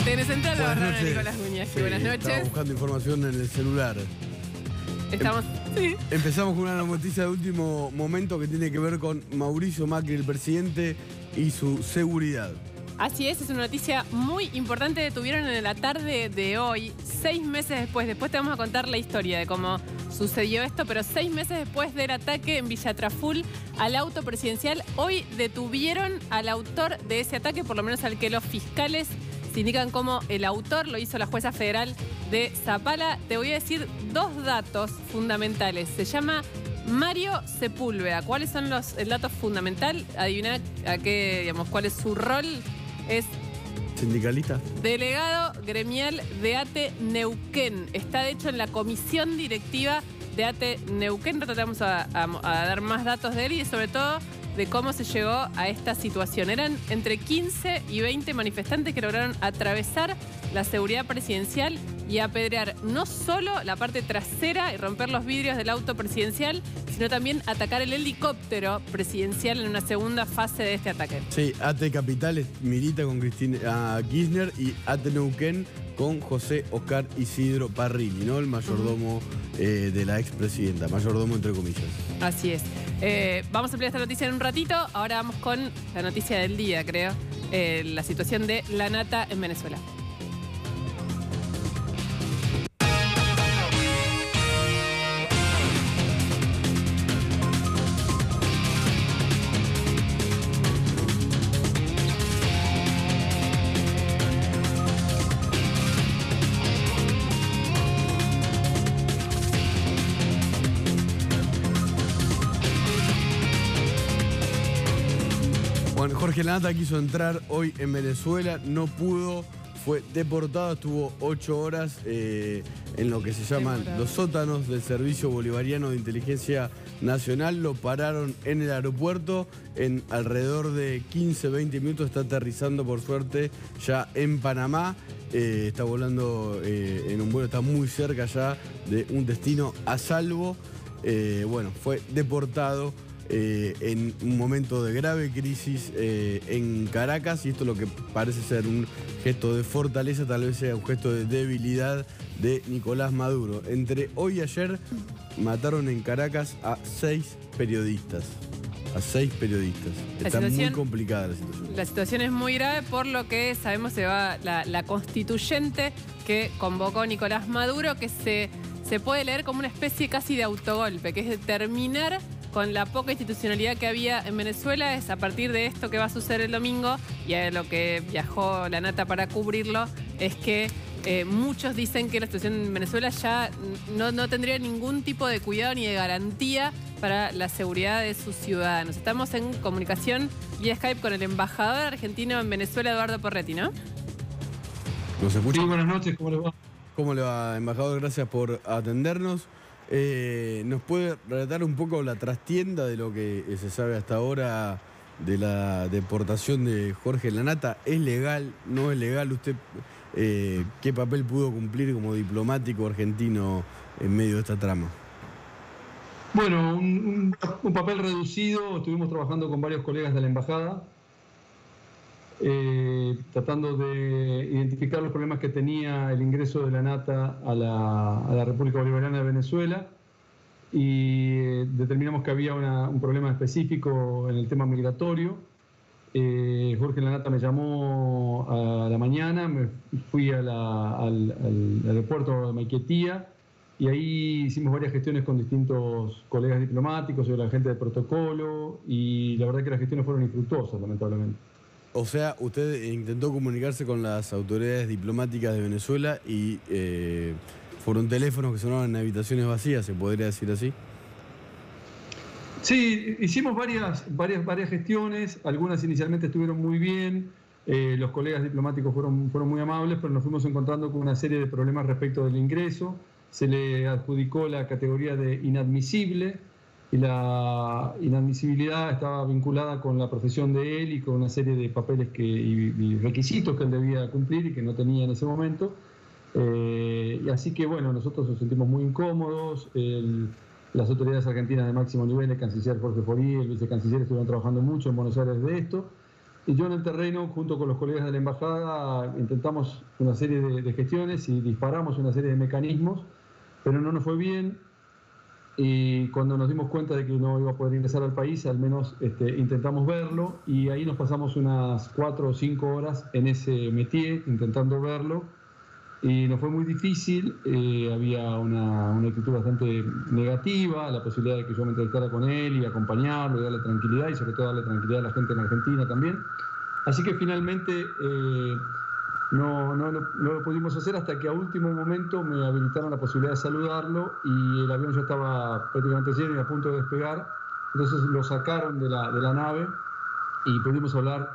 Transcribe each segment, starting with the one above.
Telecentral lo agarraron a Nicolás Guiñazzi. Sí, Buenas noches. Estaba buscando información en el celular. Estamos. Sí. Empezamos con una noticia de último momento que tiene que ver con Mauricio Macri, el presidente, y su seguridad. Así es una noticia muy importante. Detuvieron en la tarde de hoy, 6 meses después. Después te vamos a contar la historia de cómo sucedió esto, pero 6 meses después del ataque en Villa Traful al auto presidencial, hoy detuvieron al autor de ese ataque, por lo menos al que los fiscales se indican como el autor. Lo hizo la jueza federal de Zapala. Te voy a decir 2 datos fundamentales. Se llama Mario Sepúlveda. ¿Cuáles son el dato fundamental? Adivina a qué, digamos, cuál es su rol. Es ¿Sindicalista? delegado gremial de ATE Neuquén. Está de hecho en la comisión directiva de ATE Neuquén. Tratamos a dar más datos de él y sobre todo de cómo se llegó a esta situación. Eran entre 15 y 20 manifestantes que lograron atravesar la seguridad presidencial y apedrear no solo la parte trasera y romper los vidrios del auto presidencial, sino también atacar el helicóptero presidencial en una segunda fase de este ataque. Sí, ATE Capital milita con Cristina Kirchner y ATE Neuquén con José Oscar Isidro Parrilli, ¿no? El mayordomo de la expresidenta, mayordomo entre comillas. Así es. Vamos a ampliar esta noticia en un ratito. Ahora vamos con la noticia del día, creo. La situación de la nata en Venezuela. Jorge Lanata quiso entrar hoy en Venezuela, no pudo, fue deportado, estuvo 8 horas en lo que se llaman los sótanos del Servicio Bolivariano de Inteligencia Nacional. Lo pararon en el aeropuerto, en alrededor de 15-20 minutos está aterrizando por suerte ya en Panamá. Está volando en un vuelo, está muy cerca ya de un destino a salvo. Bueno, fue deportado en un momento de grave crisis en Caracas, y esto lo que parece ser un gesto de fortaleza, tal vez sea un gesto de debilidad de Nicolás Maduro. Entre hoy y ayer mataron en Caracas a 6 periodistas. A 6 periodistas. Está muy complicada la situación. La situación es muy grave, por lo que sabemos se va la constituyente que convocó Nicolás Maduro, que se puede leer como una especie casi de autogolpe, que es determinar con la poca institucionalidad que había en Venezuela. Es a partir de esto que va a suceder el domingo, y a lo que viajó la nata para cubrirlo, es que muchos dicen que la situación en Venezuela ya no tendría ningún tipo de cuidado ni de garantía para la seguridad de sus ciudadanos. Estamos en comunicación vía Skype con el embajador argentino en Venezuela, Eduardo Porretti, ¿no? ¿Nos escucha? Sí, buenas noches, ¿cómo le va? ¿Cómo le va, embajador? Gracias por atendernos. ¿Nos puede relatar un poco la trastienda de lo que se sabe hasta ahora de la deportación de Jorge Lanata? ¿Es legal? ¿No es legal? ¿Usted qué papel pudo cumplir como diplomático argentino en medio de esta trama? Bueno, un papel reducido. Estuvimos trabajando con varios colegas de la embajada, tratando de identificar los problemas que tenía el ingreso de Lanata a la República Bolivariana de Venezuela, y determinamos que había un problema específico en el tema migratorio. Jorge Lanata me llamó a la mañana, me fui al aeropuerto de Maiquetía, y ahí hicimos varias gestiones con distintos colegas diplomáticos, la gente de protocolo, y la verdad que las gestiones fueron infructuosas, lamentablemente. O sea, usted intentó comunicarse con las autoridades diplomáticas de Venezuela y fueron teléfonos que sonaban en habitaciones vacías, ¿se podría decir así? Sí, hicimos varias gestiones. Algunas inicialmente estuvieron muy bien. Los colegas diplomáticos fueron muy amables, pero nos fuimos encontrando con una serie de problemas respecto del ingreso. Se le adjudicó la categoría de inadmisible, y la inadmisibilidad estaba vinculada con la profesión de él y con una serie de papeles y requisitos que él debía cumplir y que no tenía en ese momento. Y así que bueno, nosotros nos sentimos muy incómodos. Las autoridades argentinas de máximo nivel, el canciller Jorge Forí, el vicecanciller, estuvieron trabajando mucho en Buenos Aires de esto. Y yo en el terreno, junto con los colegas de la embajada, intentamos una serie de gestiones y disparamos una serie de mecanismos, pero no nos fue bien. Y cuando nos dimos cuenta de que no iba a poder ingresar al país, al menos intentamos verlo, y ahí nos pasamos unas 4 o 5 horas en ese métier intentando verlo, y nos fue muy difícil. Había una actitud bastante negativa, la posibilidad de que yo me entrevistara con él y acompañarlo y darle tranquilidad, y sobre todo darle tranquilidad a la gente en Argentina también. Así que finalmente no lo pudimos hacer, hasta que a último momento me habilitaron la posibilidad de saludarlo, y el avión ya estaba prácticamente lleno y a punto de despegar. Entonces lo sacaron de la nave y pudimos hablar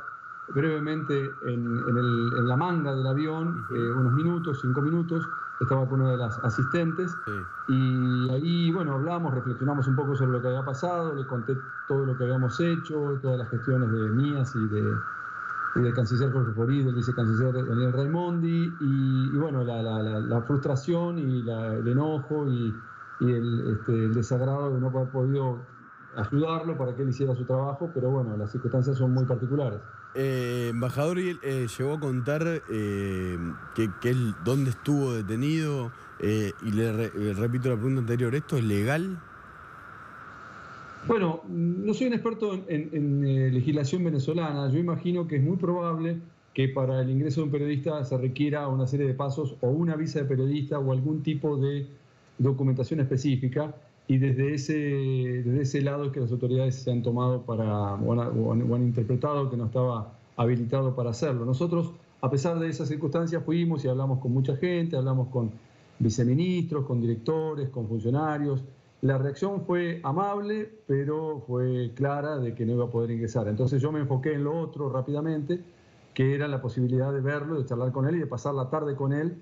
brevemente en la manga del avión, unos minutos, 5 minutos. Estaba con una de las asistentes, y ahí, bueno, hablamos, reflexionamos un poco sobre lo que había pasado, le conté todo lo que habíamos hecho, todas las gestiones de mías y del canciller Jorge Forí, del vicecanciller Daniel Raimondi, y bueno, la frustración y el enojo y el desagrado de no haber podido ayudarlo para que él hiciera su trabajo, pero bueno, las circunstancias son muy particulares. Embajador, llegó a contar dónde estuvo detenido, y le repito la pregunta anterior, ¿esto es legal? Bueno, no soy un experto en legislación venezolana. Yo imagino que es muy probable que para el ingreso de un periodista se requiera una serie de pasos, o una visa de periodista, o algún tipo de documentación específica, y desde ese lado es que las autoridades se han tomado o han interpretado que no estaba habilitado para hacerlo. Nosotros, a pesar de esas circunstancias, fuimos y hablamos con mucha gente, hablamos con viceministros, con directores, con funcionarios. La reacción fue amable, pero fue clara de que no iba a poder ingresar. Entonces yo me enfoqué en lo otro rápidamente, que era la posibilidad de verlo, de charlar con él y de pasar la tarde con él.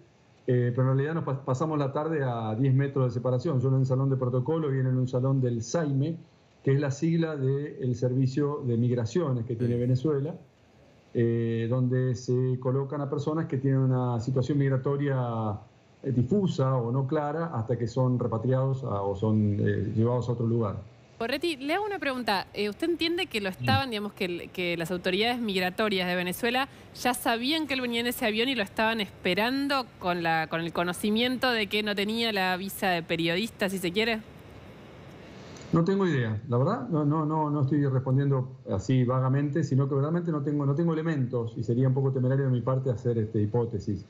Pero en realidad nos pasamos la tarde a 10 metros de separación. Yo en un salón de protocolo y él en un salón del SAIME, que es la sigla del Servicio de Migraciones que tiene Venezuela, donde se colocan a personas que tienen una situación migratoria difusa o no clara, hasta que son repatriados o son llevados a otro lugar. Porretti, le hago una pregunta. ¿Usted entiende que lo estaban, digamos, que las autoridades migratorias de Venezuela ya sabían que él venía en ese avión y lo estaban esperando con el conocimiento de que no tenía la visa de periodista, si se quiere? No tengo idea, la verdad, no estoy respondiendo así vagamente, sino que realmente no tengo elementos, y sería un poco temerario de mi parte hacer hipótesis.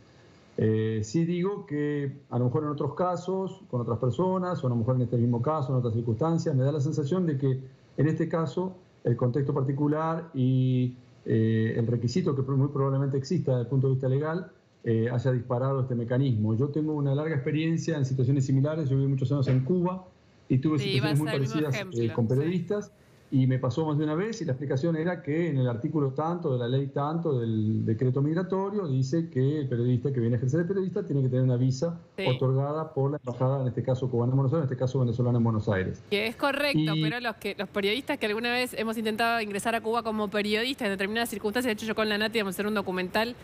Sí digo que a lo mejor en otros casos, con otras personas, o a lo mejor en este mismo caso, en otras circunstancias, me da la sensación de que en este caso el contexto particular y el requisito que muy probablemente exista desde el punto de vista legal haya disparado este mecanismo. Yo tengo una larga experiencia en situaciones similares. Yo viví muchos años en Cuba y tuve situaciones muy parecidas con periodistas. Y me pasó más de una vez, y la explicación era que en el artículo tanto de la ley tanto del decreto migratorio dice que el periodista que viene a ejercer de periodista tiene que tener una visa otorgada por la embajada, en este caso cubana en Buenos Aires, en este caso venezolana en Buenos Aires. Que es correcto, pero los periodistas que alguna vez hemos intentado ingresar a Cuba como periodistas en determinadas circunstancias, de hecho yo con la Nati vamos a hacer un documental,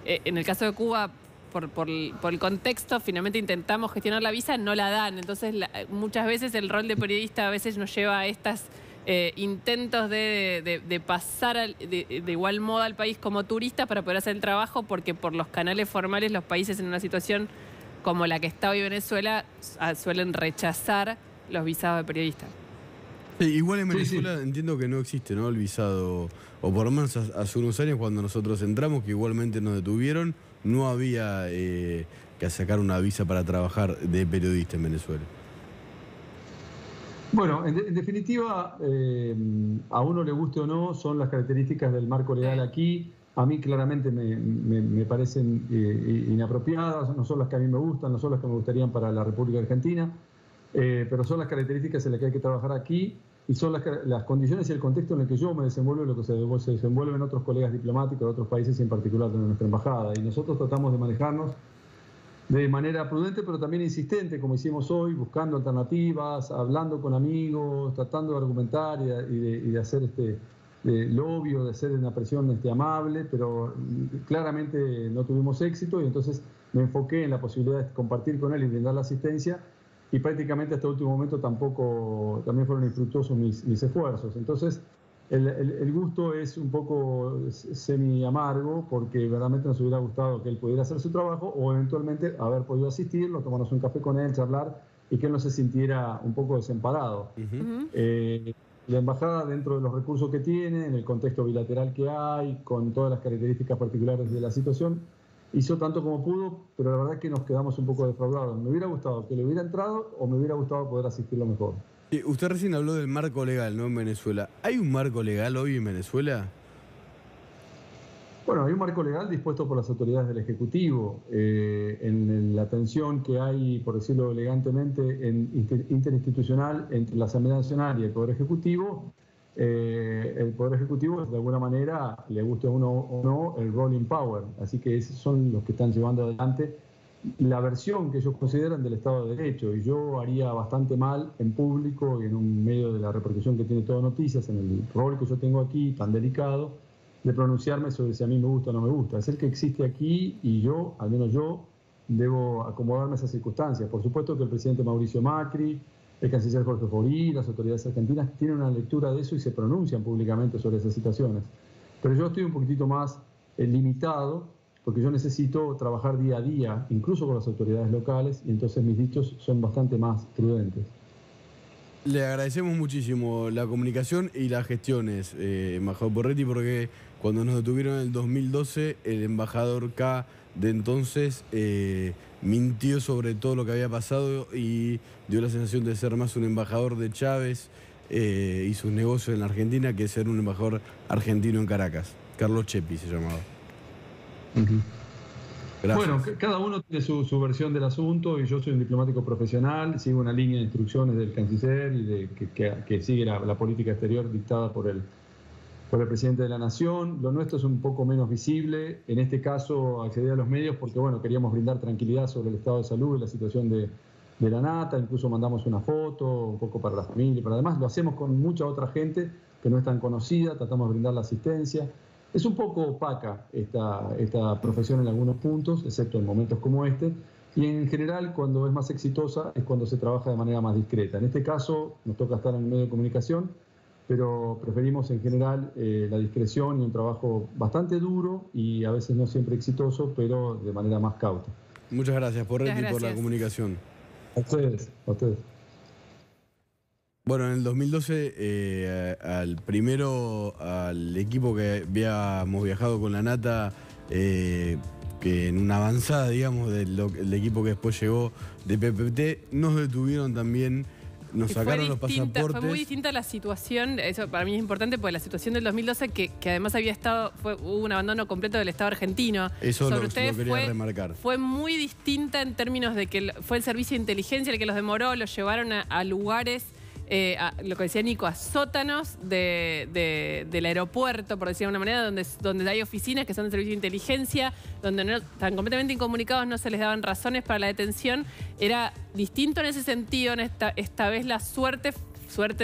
en el caso de Cuba, por el contexto, finalmente intentamos gestionar la visa, no la dan. Entonces muchas veces el rol de periodista a veces nos lleva a estas intentos de pasar de igual modo al país como turistas para poder hacer el trabajo, porque por los canales formales los países en una situación como la que está hoy Venezuela suelen rechazar los visados de periodistas. Sí, igual en Venezuela entiendo que no existe, ¿no?, el visado, o por lo menos hace unos años cuando nosotros entramos, que igualmente nos detuvieron, no había que sacar una visa para trabajar de periodista en Venezuela. Bueno, en definitiva, a uno le guste o no, son las características del marco legal aquí. A mí claramente me parecen inapropiadas, no son las que a mí me gustan, no son las que me gustarían para la República Argentina, pero son las características en las que hay que trabajar aquí, y son las condiciones y el contexto en el que yo me desenvuelvo y lo que se desenvuelven otros colegas diplomáticos de otros países, y en particular de nuestra embajada. Y nosotros tratamos de manejarnos de manera prudente, pero también insistente, como hicimos hoy, buscando alternativas, hablando con amigos, tratando de argumentar y de hacer lobby, de hacer una presión amable, pero claramente no tuvimos éxito, y entonces me enfoqué en la posibilidad de compartir con él y brindar la asistencia, y prácticamente hasta el último momento también fueron infructuosos mis esfuerzos. Entonces, el gusto es un poco semi amargo porque verdaderamente nos hubiera gustado que él pudiera hacer su trabajo o eventualmente haber podido asistirlo, tomarnos un café con él, charlar y que él no se sintiera un poco desamparado. La embajada, dentro de los recursos que tiene, en el contexto bilateral que hay, con todas las características particulares de la situación, hizo tanto como pudo, pero la verdad es que nos quedamos un poco defraudados. Me hubiera gustado que le hubiera entrado o me hubiera gustado poder asistirlo mejor. Usted recién habló del marco legal, ¿no? En Venezuela. ¿Hay un marco legal hoy en Venezuela? Bueno, hay un marco legal dispuesto por las autoridades del Ejecutivo. En la tensión que hay, por decirlo elegantemente, interinstitucional entre la Asamblea Nacional y el Poder Ejecutivo de alguna manera, le guste a uno o no, el rolling power. Así que esos son los que están llevando adelante la versión que ellos consideran del Estado de Derecho. Y yo haría bastante mal en público y en un medio de la repercusión que tiene Todo Noticias, en el rol que yo tengo aquí, tan delicado, de pronunciarme sobre si a mí me gusta o no me gusta. Es el que existe aquí y yo, al menos yo, debo acomodarme a esas circunstancias. Por supuesto que el presidente Mauricio Macri, el canciller Jorge Forí, las autoridades argentinas tienen una lectura de eso y se pronuncian públicamente sobre esas situaciones. Pero yo estoy un poquitito más limitado porque yo necesito trabajar día a día, incluso con las autoridades locales, y entonces mis dichos son bastante más prudentes. Le agradecemos muchísimo la comunicación y las gestiones, embajador Porretti, porque cuando nos detuvieron en el 2012, el embajador K de entonces mintió sobre todo lo que había pasado y dio la sensación de ser más un embajador de Chávez y sus negocios en la Argentina que ser un embajador argentino en Caracas. Carlos Chepi se llamaba. Bueno, cada uno tiene su versión del asunto y yo soy un diplomático profesional, sigo una línea de instrucciones del canciller y que sigue la política exterior dictada por el presidente de la Nación. Lo nuestro es un poco menos visible. En este caso accedí a los medios porque bueno, queríamos brindar tranquilidad sobre el estado de salud y la situación de la Nata. Incluso mandamos una foto, un poco para la familia, pero además lo hacemos con mucha otra gente que no es tan conocida, tratamos de brindar la asistencia. Es un poco opaca esta profesión en algunos puntos, excepto en momentos como este, y en general cuando es más exitosa es cuando se trabaja de manera más discreta. En este caso nos toca estar en el medio de comunicación, pero preferimos en general la discreción y un trabajo bastante duro y a veces no siempre exitoso, pero de manera más cauta. Muchas gracias, Porretti, por la comunicación. A ustedes, a ustedes. Bueno, en el 2012, al equipo que habíamos viajado con la Nata, que en una avanzada, digamos, del equipo que después llegó de PPT, nos detuvieron también, nos sacaron los pasaportes. Fue muy distinta la situación, eso para mí es importante, porque la situación del 2012, que además hubo un abandono completo del Estado argentino. Eso lo quería remarcar. Fue muy distinta en términos de que fue el servicio de inteligencia el que los demoró, los llevaron a lugares... lo que decía Nico, a sótanos del aeropuerto, por decirlo de alguna manera, donde hay oficinas que son de servicio de inteligencia, donde no están completamente incomunicados, no se les daban razones para la detención. Era distinto en ese sentido. Esta vez la suerte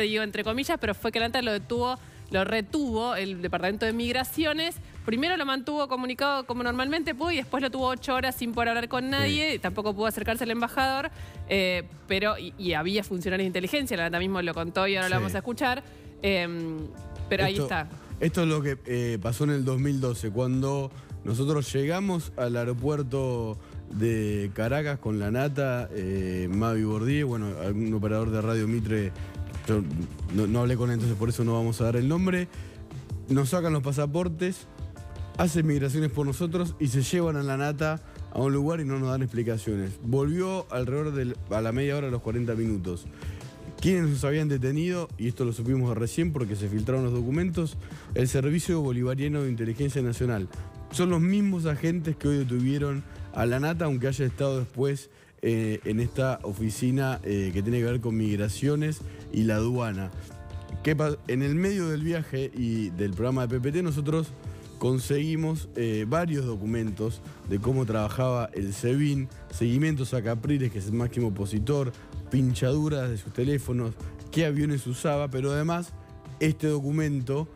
digo entre comillas, pero fue que la Nata lo retuvo el Departamento de Migraciones. Primero lo mantuvo comunicado como normalmente pudo y después lo tuvo 8 horas sin poder hablar con nadie. Sí. Tampoco pudo acercarse al embajador, pero había funcionarios de inteligencia, la Nata mismo lo contó y ahora lo vamos a escuchar. Pero ahí está. Esto es lo que pasó en el 2012, cuando nosotros llegamos al aeropuerto de Caracas con la Nata, Mavi Bordier, bueno, algún operador de Radio Mitre, yo no hablé con él, entonces por eso no vamos a dar el nombre. Nos sacan los pasaportes, hacen migraciones por nosotros y se llevan a la Nata a un lugar y no nos dan explicaciones. Volvió alrededor a la media hora, a los 40 minutos. ¿Quiénes nos habían detenido? Y esto lo supimos recién porque se filtraron los documentos. El Servicio Bolivariano de Inteligencia Nacional. Son los mismos agentes que hoy detuvieron a la Nata, aunque haya estado después en esta oficina que tiene que ver con migraciones y la aduana. En el medio del viaje y del programa de PPT nosotros conseguimos varios documentos de cómo trabajaba el SEBIN, seguimientos a Capriles, que es el máximo opositor, pinchaduras de sus teléfonos, qué aviones usaba, pero además este documento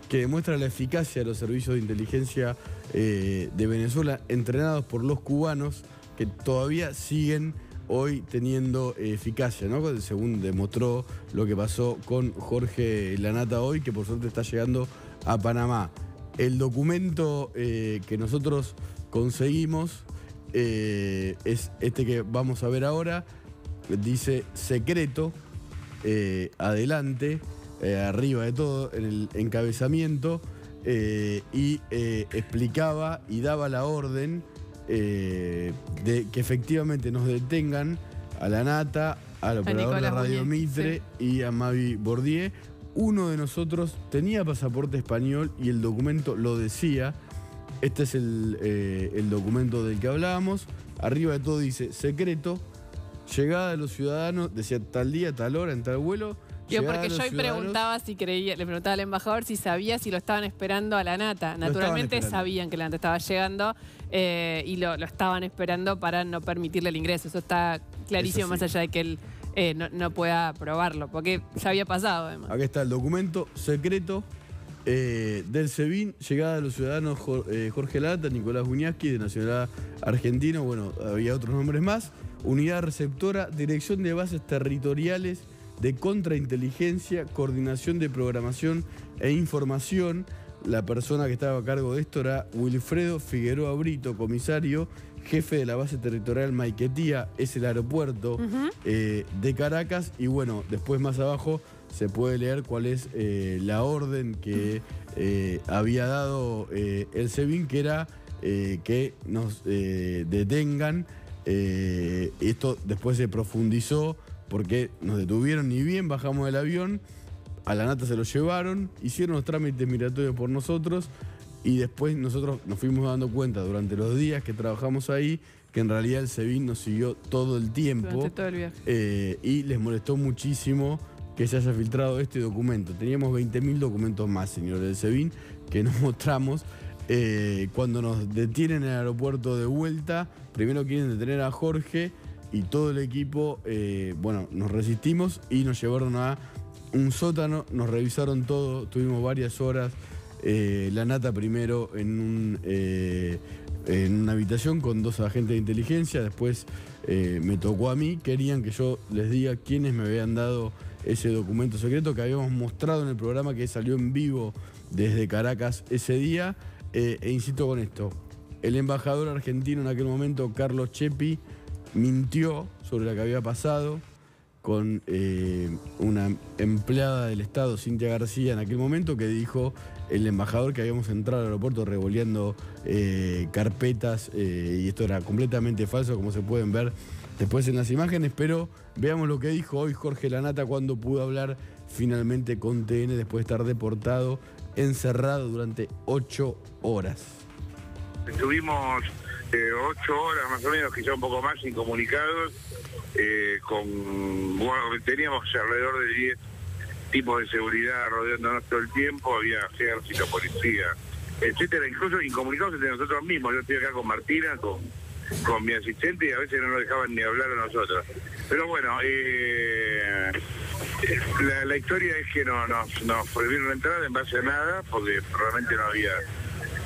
que demuestra la eficacia de los servicios de inteligencia de Venezuela entrenados por los cubanos que todavía siguen hoy teniendo eficacia, ¿no? Según demostró lo que pasó con Jorge Lanata hoy, que por suerte está llegando a Panamá. El documento que nosotros conseguimos es este que vamos a ver ahora. Dice secreto, adelante, arriba de todo, en el encabezamiento, y explicaba y daba la orden de que efectivamente nos detengan a Lanata, al operador de Radio Mitre y a Mavi Bordier. Uno de nosotros tenía pasaporte español y el documento lo decía. Este es el documento del que hablábamos. Arriba de todo dice secreto, llegada de los ciudadanos, decía tal día, tal hora, en tal vuelo. Yo porque yo preguntaba si creía, le preguntaba al embajador si sabía si lo estaban esperando a Lanata. Naturalmente sabían que Lanata estaba llegando y lo estaban esperando para no permitirle el ingreso. Eso está clarísimo, más allá de que él no pueda probarlo, porque ya había pasado además. Acá está el documento secreto del SEBIN, llegada de los ciudadanos Jorge Lanata, Nicolás Buñaski, de nacionalidad argentino, bueno, había otros nombres más. Unidad receptora, dirección de bases territoriales de contrainteligencia, coordinación de programación e información. La persona que estaba a cargo de esto era Wilfredo Figueroa Brito, comisario, jefe de la base territorial Maiquetía, es el aeropuerto de Caracas. Y bueno, después más abajo se puede leer cuál es la orden que había dado el SEBIN, que era que nos detengan. Esto después se profundizó porque nos detuvieron, ni bien bajamos del avión, a Lanata se lo llevaron, hicieron los trámites migratorios por nosotros y después nosotros nos fuimos dando cuenta durante los días que trabajamos ahí que en realidad el SEBIN nos siguió todo el tiempo. Durante todo el viaje. Y les molestó muchísimo que se haya filtrado este documento. Teníamos 20.000 documentos más, señores del SEBIN, que nos mostramos. Cuando nos detienen en el aeropuerto de vuelta, primero quieren detener a Jorge y todo el equipo, bueno, nos resistimos y nos llevaron a un sótano, nos revisaron todo, tuvimos varias horas. Lanata primero en una habitación con 2 agentes de inteligencia, después me tocó a mí. Querían que yo les diga quiénes me habían dado ese documento secreto que habíamos mostrado en el programa que salió en vivo desde Caracas ese día. E insisto con esto, el embajador argentino en aquel momento, Carlos Chepi, mintió sobre lo que había pasado con una empleada del Estado, Cintia García, en aquel momento, que dijo el embajador que habíamos entrado al aeropuerto revoleando carpetas, y esto era completamente falso, como se pueden ver después en las imágenes. Pero veamos lo que dijo hoy Jorge Lanata cuando pudo hablar finalmente con TN después de estar deportado, encerrado durante 8 horas. Estuvimos 8 horas más o menos, quizá un poco más, incomunicados. Teníamos alrededor de 10 tipos de seguridad rodeándonos todo el tiempo, había ejército, policía, etcétera, incluso incomunicados entre nosotros mismos. Yo estoy acá con Martina, con mi asistente, y a veces no nos dejaban ni hablar a nosotros. Pero bueno, la historia es que nos prohibieron la entrada en base a nada, porque realmente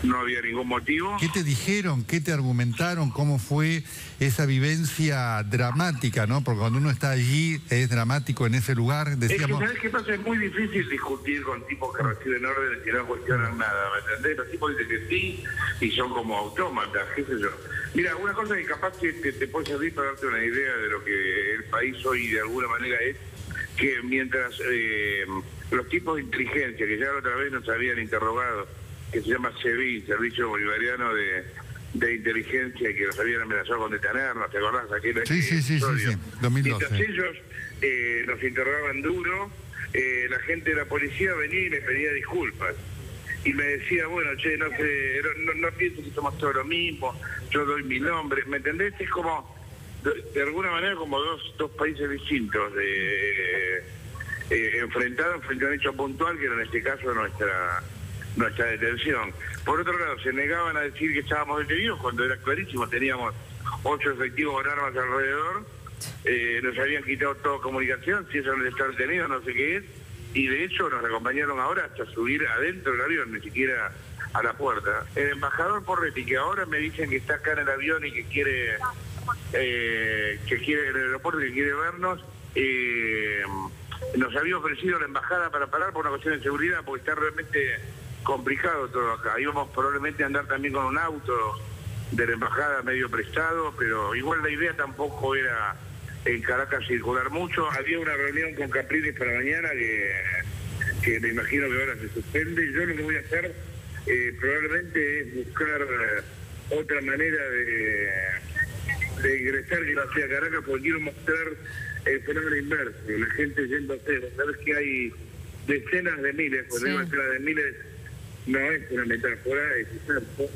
no había ningún motivo. ¿Qué te dijeron? ¿Qué te argumentaron? ¿Cómo fue esa vivencia dramática, no? Porque cuando uno está allí es dramático en ese lugar, decíamos... ¿Sabes qué pasa? Es muy difícil discutir con tipos que reciben órdenes y no cuestionan nada, ¿me entendés? Los tipos dicen que sí y son como autómatas, qué sé yo. Mira, una cosa que capaz que te puede servir para darte una idea de lo que el país hoy de alguna manera es, que mientras los tipos de inteligencia que ya la otra vez nos habían interrogado, que se llama SEBIN, Servicio Bolivariano de Inteligencia, que nos habían amenazado con detenernos, ¿te acordás? Sí, 2012. Mientras ellos nos interrogaban duro, la gente de la policía venía y me pedía disculpas. Y me decía, bueno, che, no sé, no pienso que somos todos lo mismo, yo doy mi nombre, ¿me entendés? Es como, de alguna manera, como dos países distintos, enfrentados frente a un hecho puntual, que era en este caso nuestra detención. Por otro lado, se negaban a decir que estábamos detenidos cuando era clarísimo, teníamos 8 efectivos con armas alrededor, nos habían quitado toda comunicación, si eso no está detenido, no sé qué es, y de hecho nos acompañaron ahora hasta subir adentro del avión, ni siquiera a la puerta. El embajador Porretti, que ahora me dicen que está acá en el avión y que quiere que quiere, el aeropuerto que quiere vernos, nos había ofrecido la embajada para parar por una cuestión de seguridad, porque está realmente complicado todo acá. Íbamos probablemente a andar también con un auto de la embajada medio prestado, pero igual la idea tampoco era en Caracas circular mucho. Había una reunión con Capriles para mañana que me imagino que ahora se suspende. Yo lo que voy a hacer probablemente es buscar otra manera de ingresar que no sea Caracas, porque quiero mostrar el fenómeno inverso, la gente yendo a hacer. Sabes que hay decenas de miles, cuando digo decenas de miles no es una metáfora, es cierto,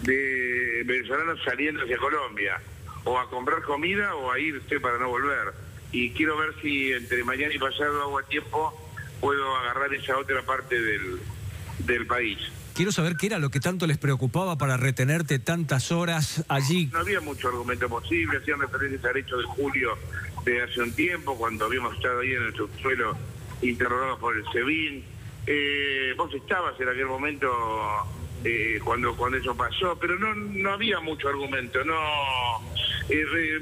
de venezolanos saliendo hacia Colombia, o a comprar comida o a irse para no volver. Y quiero ver si entre mañana y pasado hago tiempo, puedo agarrar esa otra parte del país. Quiero saber qué era lo que tanto les preocupaba para retenerte tantas horas allí. No había mucho argumento posible, hacían referencia al hecho de julio de hace un tiempo, cuando habíamos estado ahí en el subsuelo interrogados por el SEBIN. Vos estabas en aquel momento cuando eso pasó, pero no había mucho argumento.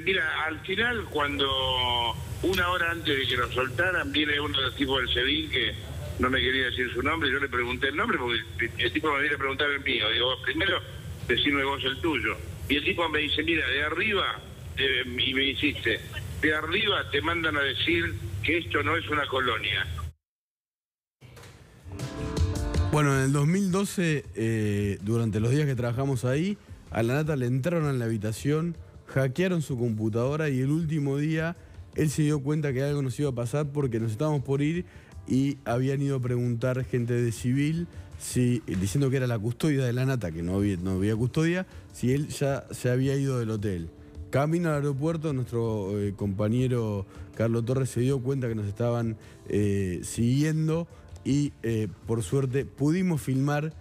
Mira, al final, cuando una hora antes de que nos soltaran, viene uno de los tipos del SEBIN que no me quería decir su nombre, yo le pregunté el nombre porque el tipo me viene a preguntar el mío. Digo, primero, decime vos el tuyo. Y el tipo me dice, mira, de arriba, y me insiste, de arriba te mandan a decir que esto no es una colonia. Bueno, en el 2012, durante los días que trabajamos ahí, a la Nata le entraron en la habitación, hackearon su computadora y el último día él se dio cuenta que algo nos iba a pasar porque nos estábamos por ir y habían ido a preguntar gente de civil, diciendo que era la custodia de la Nata, que no había custodia, si él ya se había ido del hotel. Camino al aeropuerto, nuestro compañero Carlos Torres se dio cuenta que nos estaban siguiendo y por suerte pudimos filmar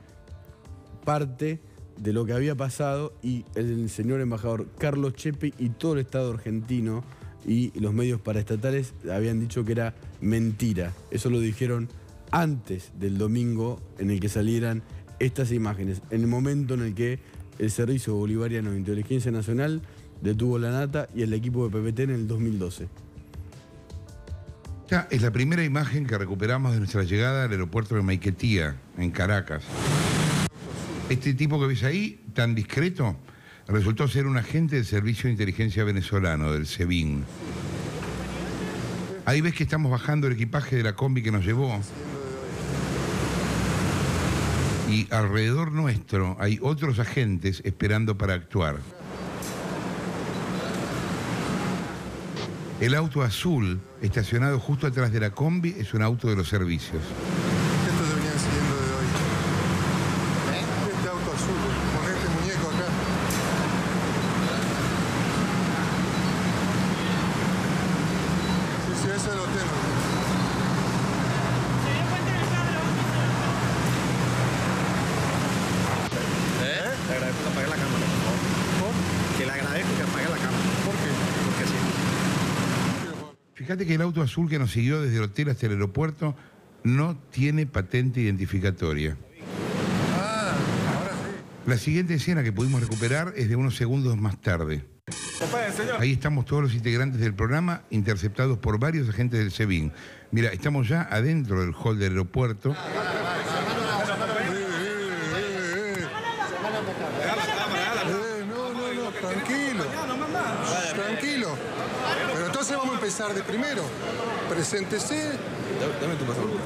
parte de lo que había pasado y el señor embajador Carlos Chepi y todo el Estado argentino y los medios paraestatales habían dicho que era mentira. Eso lo dijeron antes del domingo en el que salieran estas imágenes, en el momento en el que el Servicio Bolivariano de Inteligencia Nacional detuvo la Nata y el equipo de PPT en el 2012. Esta es la primera imagen que recuperamos de nuestra llegada al aeropuerto de Maiquetía, en Caracas. Este tipo que ves ahí, tan discreto, resultó ser un agente del Servicio de Inteligencia Venezolano, del SEBIN. Ahí ves que estamos bajando el equipaje de la combi que nos llevó. Y alrededor nuestro hay otros agentes esperando para actuar. El auto azul, estacionado justo atrás de la combi, es un auto de los servicios. Estos se venían siguiendo de hoy. Este auto azul, con este muñeco acá. Sí, eso lo tengo. ¿Se dio cuenta del carro? Le agradezco que apague la cámara, por favor. ¿Por? Que le agradezco que apague la cámara. ¿Por qué? Porque sí. Fíjate que el auto azul que nos siguió desde el hotel hasta el aeropuerto no tiene patente identificatoria. Ah, ahora sí. La siguiente escena que pudimos recuperar es de unos segundos más tarde. Ahí estamos todos los integrantes del programa, interceptados por varios agentes del SEBIN. Mira, estamos ya adentro del hall del aeropuerto. No, tranquilo. Tranquilo. Pero entonces vamos a empezar de primero. Preséntese. Dame tu pasaporte.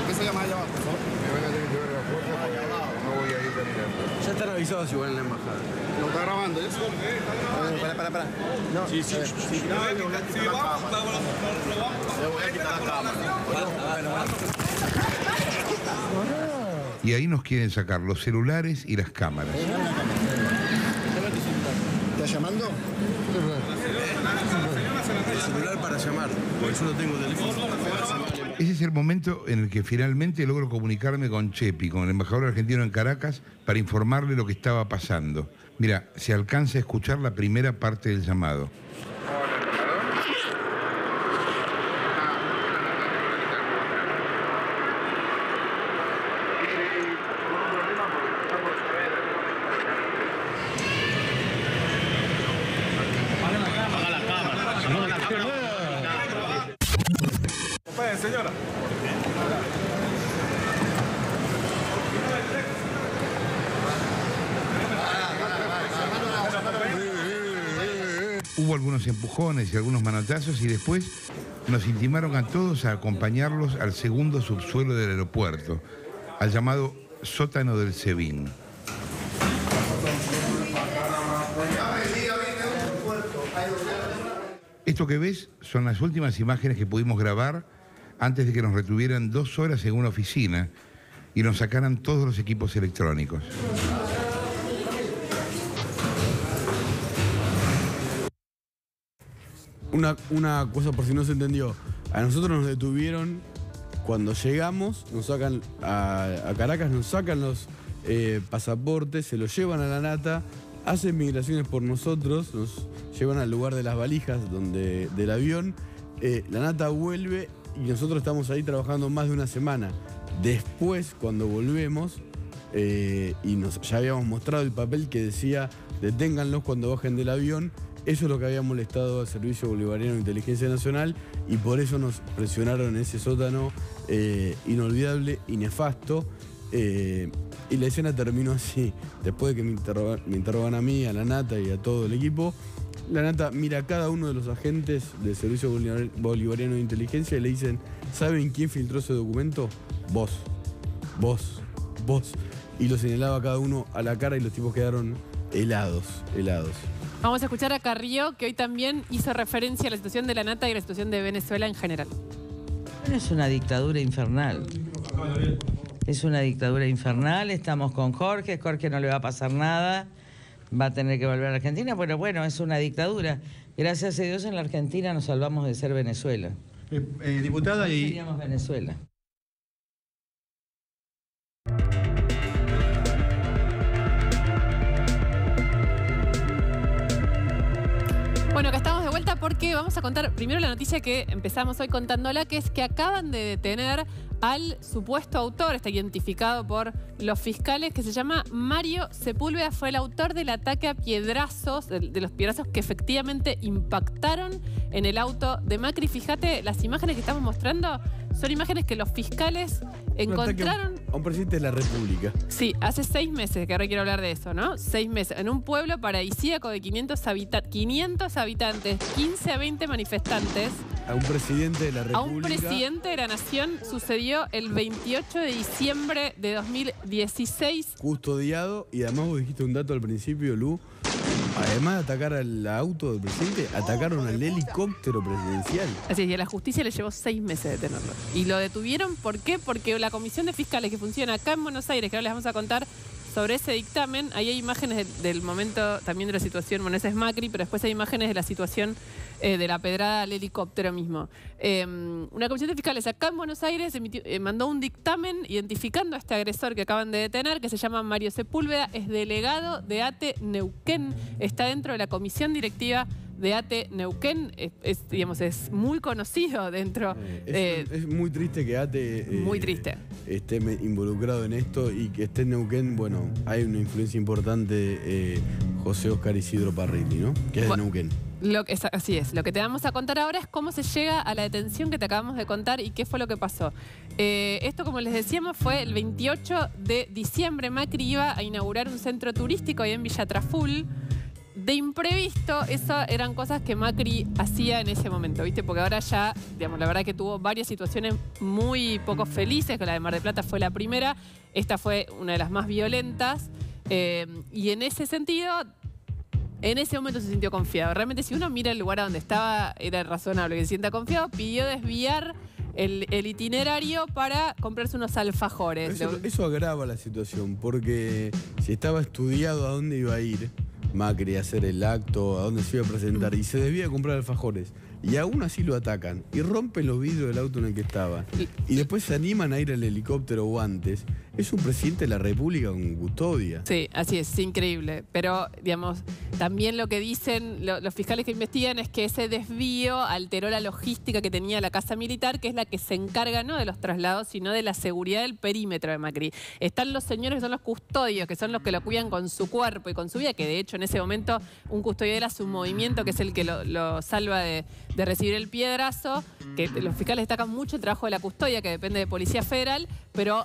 ¿Qué se llama allá abajo, por favor? Me van a tener que llevar a la puerta porque no voy a ir caminando. Ya están avisados igual en la embajada. ¿Lo está grabando eso? Para. No, sí. Si graba, le voy a quitar la cámara. Le voy a quitar la cámara. Y ahí nos quieren sacar los celulares y las cámaras. ¿Estás llamando? El celular para llamar, porque yo no tengo teléfono. Ese es el momento en el que finalmente logro comunicarme con Chepi, con el embajador argentino en Caracas, para informarle lo que estaba pasando. Mira, se alcanza a escuchar la primera parte del llamado. señora. Hubo algunos empujones y algunos manotazos y después nos intimaron a todos a acompañarlos al segundo subsuelo del aeropuerto, al llamado sótano del SEBIN. Esto que ves son las últimas imágenes que pudimos grabar antes de que nos retuvieran 2 horas en una oficina y nos sacaran todos los equipos electrónicos. Una cosa por si no se entendió. A nosotros nos detuvieron cuando llegamos, nos sacan a Caracas, nos sacan los pasaportes, se los llevan a la nata, hacen migraciones por nosotros, nos llevan al lugar de las valijas del avión, la nata vuelve y nosotros estamos ahí trabajando más de una semana. Después, cuando volvemos, ya habíamos mostrado el papel que decía deténganlos cuando bajen del avión. Eso es lo que había molestado al Servicio Bolivariano de Inteligencia Nacional y por eso nos presionaron en ese sótano inolvidable y nefasto. Y la escena terminó así. Después de que me interrogan a mí, a la nata y a todo el equipo, la nata mira a cada uno de los agentes del Servicio Bolivariano de Inteligencia y le dicen: ¿saben quién filtró ese documento? Vos. Y lo señalaba a cada uno a la cara y los tipos quedaron helados. Vamos a escuchar a Carrió, que hoy también hizo referencia a la situación de la nata y a la situación de Venezuela en general. Es una dictadura infernal. Es una dictadura infernal. Estamos con Jorge. Jorge no le va a pasar nada. Va a tener que volver a la Argentina. Pero bueno, es una dictadura. Gracias a Dios en la Argentina nos salvamos de ser Venezuela. Diputada, no seríamos Venezuela. Bueno, acá estamos de vuelta porque vamos a contar primero la noticia que empezamos hoy contándola, que es que acaban de detener al supuesto autor, está identificado por los fiscales, que se llama Mario Sepúlveda. Fue el autor del ataque a piedrazos, de los piedrazos que efectivamente impactaron en el auto de Macri. Fíjate, las imágenes que estamos mostrando son imágenes que los fiscales encontraron. A un presidente de la República. Sí, hace 6 meses, que ahora quiero hablar de eso, ¿no? 6 meses, en un pueblo paradisíaco de 500 habitantes, 15 a 20 manifestantes. A un presidente de la República. A un presidente de la Nación sucedió el 28 de diciembre de 2016. Custodiado, y además vos dijiste un dato al principio, Lu. Además de atacar al auto del presidente, atacaron al helicóptero presidencial. Así es, y a la justicia le llevó 6 meses detenerlo. Y lo detuvieron, ¿por qué? Porque la comisión de fiscales que funciona acá en Buenos Aires, que ahora les vamos a contar sobre ese dictamen, ahí hay imágenes del momento también de la situación, bueno, ese es Macri, pero después hay imágenes de la situación de la pedrada al helicóptero mismo. Una comisión de fiscales acá en Buenos Aires mandó un dictamen identificando a este agresor que acaban de detener, que se llama Mario Sepúlveda, es delegado de ATE Neuquén, está dentro de la comisión directiva de ATE Neuquén, es muy conocido dentro. Es muy triste que ATE muy triste. Esté involucrado en esto y que esté en Neuquén. Bueno, hay una influencia importante, José Oscar Isidro Parrilli, ¿no? Que es de Neuquén. Así es. Lo que te vamos a contar ahora es cómo se llega a la detención que te acabamos de contar y qué fue lo que pasó. Esto, como les decíamos, fue el 28 de diciembre. Macri iba a inaugurar un centro turístico ahí en Villa Traful. De imprevisto, eso eran cosas que Macri hacía en ese momento, ¿viste? Porque ahora ya, digamos, la verdad que tuvo varias situaciones muy poco felices, que la de Mar del Plata fue la primera, esta fue una de las más violentas, y en ese sentido, en ese momento se sintió confiado. Realmente, si uno mira el lugar a donde estaba, era razonable que se sienta confiado, pidió desviar el itinerario para comprarse unos alfajores. Eso agrava la situación, porque si estaba estudiado a dónde iba a ir Macri a hacer el acto, a dónde se iba a presentar, y se debía comprar alfajores, y aún así lo atacan y rompen los vidrios del auto en el que estaba, y después se animan a ir al helicóptero o antes. Es un presidente de la República con custodia. Sí, así es increíble. Pero, digamos, también lo que dicen los fiscales que investigan es que ese desvío alteró la logística que tenía la Casa Militar, que es la que se encarga no de los traslados, sino de la seguridad del perímetro de Macri. Están los señores que son los custodios, que son los que lo cuidan con su cuerpo y con su vida, que de hecho en ese momento un custodio era su movimiento, que es el que lo salva de de recibir el piedrazo, que los fiscales destacan mucho el trabajo de la custodia, que depende de Policía Federal, pero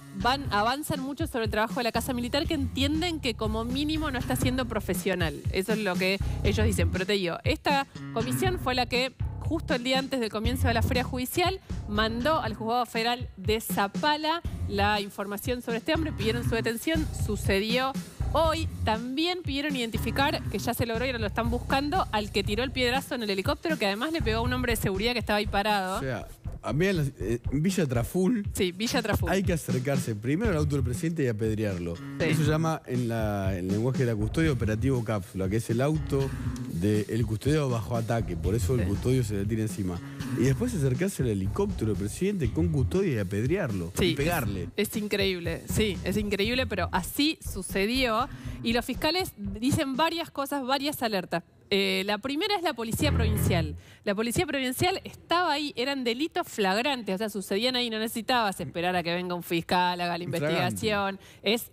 avanzan mucho sobre el trabajo de la Casa Militar, que entienden que como mínimo no está siendo profesional. Eso es lo que ellos dicen. Pero te digo, esta comisión fue la que justo el día antes del comienzo de la feria judicial mandó al juzgado federal de Zapala la información sobre este hombre, pidieron su detención, sucedió hoy. También pidieron identificar, que ya se logró y ahora lo están buscando, al que tiró el piedrazo en el helicóptero, que además le pegó a un hombre de seguridad que estaba ahí parado. O sea, a mí en Villa Traful, sí, Villa Traful, hay que acercarse primero al auto del presidente y apedrearlo. Sí. Eso se llama en el lenguaje de la custodia operativo cápsula, que es el auto del custodiado bajo ataque. Por eso el custodio se le tira encima. Y después acercarse al helicóptero del presidente con custodia y apedrearlo. Sí, y pegarle. Es increíble, sí, es increíble, pero así sucedió. Y los fiscales dicen varias cosas, varias alertas. La primera es la Policía Provincial. La Policía Provincial estaba ahí, eran delitos flagrantes, o sea, sucedían ahí, no necesitabas esperar a que venga un fiscal, haga la investigación.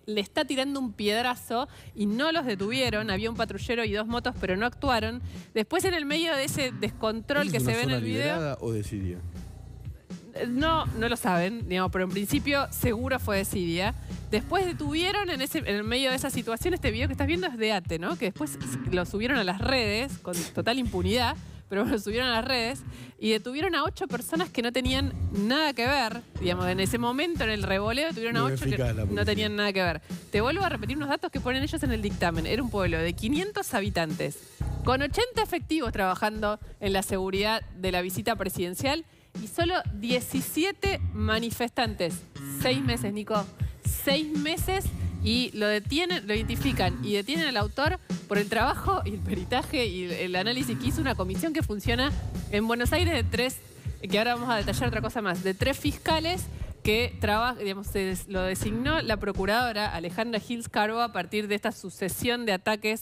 Le está tirando un piedrazo y no los detuvieron. Había un patrullero y 2 motos, pero no actuaron. Después, en el medio de ese descontrol que se ve en el video... ¿O desidia? No lo saben, digamos, pero en principio seguro fue desidia. Después detuvieron en el medio de esa situación, este video que estás viendo es de ATE, ¿no? Que después lo subieron a las redes con total impunidad, pero lo subieron a las redes y detuvieron a 8 personas que no tenían nada que ver, digamos, en ese momento, en el revoleo, detuvieron a 8 que no tenían nada que ver. Te vuelvo a repetir unos datos que ponen ellos en el dictamen. Era un pueblo de 500 habitantes, con 80 efectivos trabajando en la seguridad de la visita presidencial y solo 17 manifestantes. 6 meses, Nico. 6 meses y lo identifican y detienen al autor por el trabajo y el peritaje y el análisis que hizo una comisión que funciona en Buenos Aires de 3, que ahora vamos a detallar otra cosa más, de 3 fiscales que digamos, lo designó la procuradora Alejandra Gils Carbó a partir de esta sucesión de ataques